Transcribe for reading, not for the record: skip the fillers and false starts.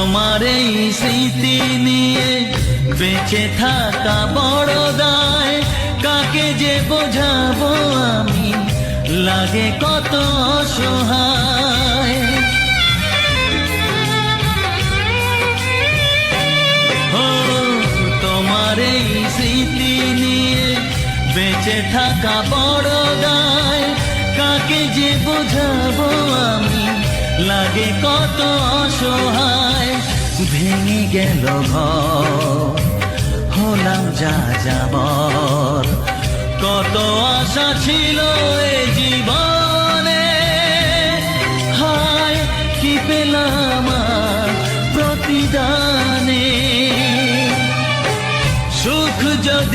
তোমার এই স্মৃতি নিয়ে বেঁচে থাকা বড় দায়, কাকে যে বোঝাবো আমি, লাগে কত অসহায়। ও তোমার এই স্মৃতি নিয়ে বেঁচে থাকা বড় দায়, কাকে যে বোঝাবো আমি, লাগে কত অসহায়। ভেঙে গেল ঘর, হলাম যা যাবার, কত আশা ছিল এ জীবন